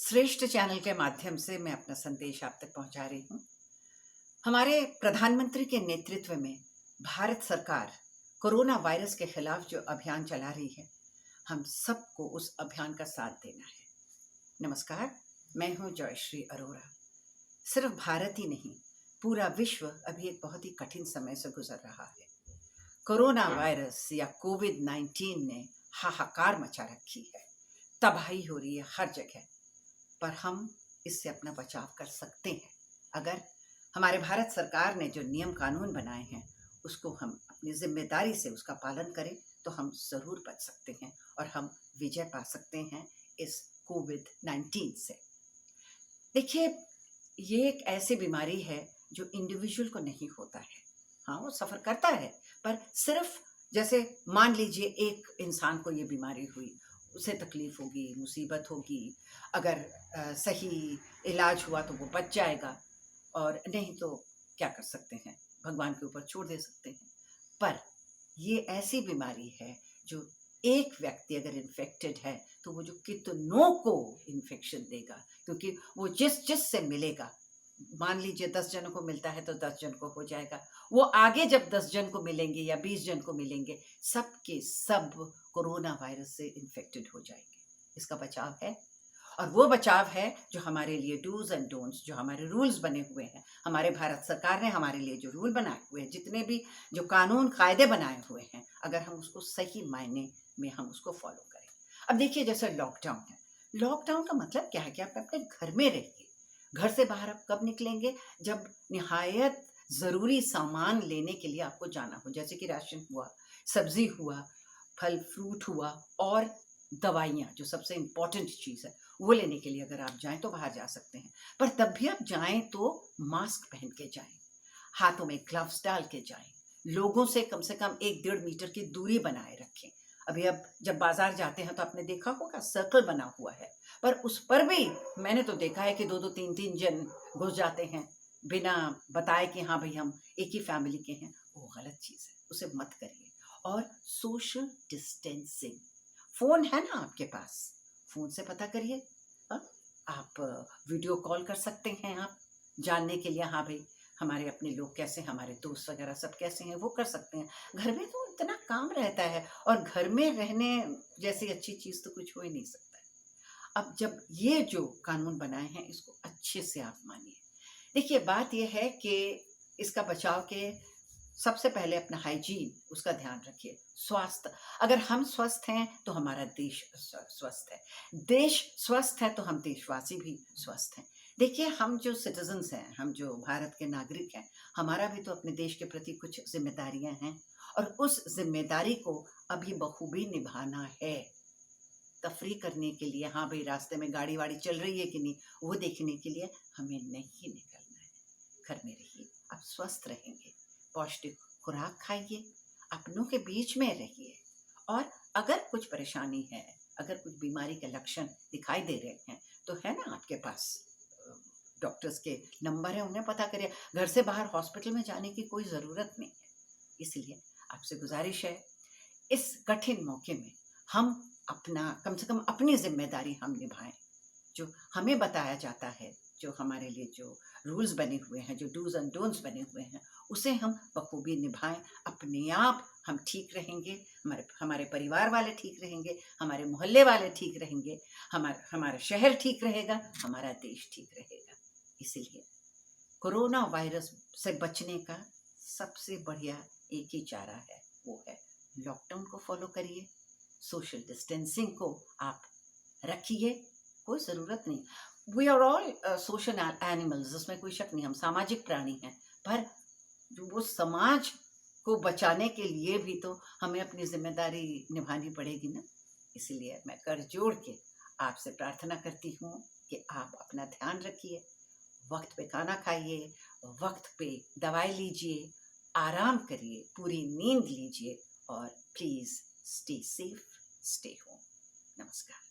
श्रेष्ठ चैनल के माध्यम से मैं अपना संदेश आप तक पहुंचा रही हूं। हमारे प्रधानमंत्री के नेतृत्व में भारत सरकार कोरोना वायरस के खिलाफ जो अभियान चला रही है, हम सबको उस अभियान का साथ देना है। नमस्कार, मैं हूं जयश्री अरोरा। सिर्फ भारत ही नहीं, पूरा विश्व अभी एक बहुत ही कठिन समय से गुजर रहा है। कोरोना वायरस या कोविड-19 ने हाहाकार मचा रखी है। तबाही हो रही है हर जगह, पर हम इससे अपना बचाव कर सकते हैं अगर हमारे भारत सरकार ने जो नियम कानून बनाए हैं उसको हम अपनी जिम्मेदारी से उसका पालन करें तो हम ज़रूर बच सकते हैं और हम विजय पा सकते हैं इस कोविड-19 से। देखिए, ये एक ऐसी बीमारी है जो इंडिविजुअल को नहीं होता है। हाँ, वो सफ़र करता है, पर सिर्फ जैसे मान लीजिए एक इंसान को ये बीमारी हुई, उसे तकलीफ होगी, मुसीबत होगी। अगर सही इलाज हुआ तो वो बच जाएगा, और नहीं तो क्या कर सकते हैं, भगवान के ऊपर छोड़ दे सकते हैं। पर ये ऐसी बीमारी है जो एक व्यक्ति अगर इन्फेक्टेड है तो वो जो कितनों को इन्फेक्शन देगा, क्योंकि वो जिस से मिलेगा, मान लीजिए 10 जनों को मिलता है तो 10 जन को हो जाएगा। वो आगे जब 10 जन को मिलेंगे या 20 जन को मिलेंगे, सब के सब कोरोना वायरस से इन्फेक्टेड हो जाएंगे। इसका बचाव है, और वो बचाव है जो हमारे लिए डूज एंड डोंट्स, जो हमारे रूल्स बने हुए हैं। हमारे भारत सरकार ने हमारे लिए जो रूल बनाए हुए हैं, जितने भी जो कानून कायदे बनाए हुए हैं, अगर हम उसको सही मायने में हम उसको फॉलो करें। अब देखिए, जैसे लॉकडाउन है, लॉकडाउन का मतलब क्या है कि आप अपने घर में रहिए। घर से बाहर आप कब निकलेंगे? जब निहायत ज़रूरी सामान लेने के लिए आपको जाना हो, जैसे कि राशन हुआ, सब्जी हुआ, फल फ्रूट हुआ, और दवाइयाँ जो सबसे इम्पोर्टेंट चीज़ है, वो लेने के लिए अगर आप जाएं तो बाहर जा सकते हैं। पर तब भी आप जाएं तो मास्क पहन के जाएं, हाथों में ग्लव्स डाल के जाएं, लोगों से कम 1-1.5 मीटर की दूरी बनाए रखें। अभी अब जब बाजार जाते हैं तो आपने देखा होगा सर्कल बना हुआ है, पर उस पर भी मैंने तो देखा है कि 2-2 3-3 जन घुस जाते हैं बिना बताए कि हाँ भाई हम एक ही फैमिली के हैं। वो गलत चीज़ है, उसे मत करिए। और सोशल डिस्टेंसिंग, फ़ोन है ना आपके पास, फ़ोन से पता करिए। हाँ, आप वीडियो कॉल कर सकते हैं, आप जानने के लिए हाँ भाई हमारे अपने लोग कैसे हैं, हमारे दोस्त वगैरह सब कैसे हैं, वो कर सकते हैं। घर में तो इतना काम रहता है, और घर में रहने जैसी अच्छी चीज़ तो कुछ हो ही नहीं सकता है। अब जब ये जो कानून बनाए हैं इसको अच्छे से आप मानिए। देखिए, बात ये है कि इसका बचाव के सबसे पहले अपना हाइजीन, उसका ध्यान रखिए। स्वास्थ्य, अगर हम स्वस्थ हैं तो हमारा देश स्वस्थ है, देश स्वस्थ है तो हम देशवासी भी स्वस्थ हैं। देखिए, हम जो सिटीजन्स हैं, हम जो भारत के नागरिक हैं, हमारा भी तो अपने देश के प्रति कुछ जिम्मेदारियां हैं, और उस जिम्मेदारी को अभी बखूबी निभाना है। तफरी करने के लिए, हाँ भाई रास्ते में गाड़ी वाड़ी चल रही है कि नहीं, वो देखने के लिए हमें नहीं निकलना है। घर में रहिए, आप स्वस्थ रहेंगे। पौष्टिक खुराक खाइए, अपनों के बीच में रहिए, और अगर कुछ परेशानी है, अगर कुछ बीमारी के लक्षण दिखाई दे रहे हैं, तो है ना आपके पास डॉक्टर्स के नंबर है, उन्हें पता करिए। घर से बाहर हॉस्पिटल में जाने की कोई ज़रूरत नहीं है। इसलिए आपसे गुजारिश है, इस कठिन मौके में हम अपना, कम से कम अपनी जिम्मेदारी हम निभाएं। जो हमें बताया जाता है, जो हमारे लिए जो रूल्स बने हुए हैं, जो डूज एंड डोंट्स बने हुए हैं, उसे हम बखूबी निभाएं। अपने आप हम ठीक रहेंगे, हमारे हमारे परिवार वाले ठीक रहेंगे, हमारे मोहल्ले वाले ठीक रहेंगे, हमारा शहर ठीक रहेगा, हमारा देश ठीक रहेगा। इसीलिए कोरोना वायरस से बचने का सबसे बढ़िया एक ही चारा है, वो है लॉकडाउन को फॉलो करिए, सोशल डिस्टेंसिंग को आप रखिए। कोई ज़रूरत नहीं, we are all social animals, इसमें कोई शक नहीं, हम सामाजिक प्राणी हैं। पर जो वो समाज को बचाने के लिए भी तो हमें अपनी जिम्मेदारी निभानी पड़ेगी ना। इसीलिए मैं कर जोड़ के आपसे प्रार्थना करती हूँ कि आप अपना ध्यान रखिए, वक्त पे खाना खाइए, वक्त पे दवाई लीजिए, आराम करिए, पूरी नींद लीजिए, और please stay safe, stay home. नमस्कार।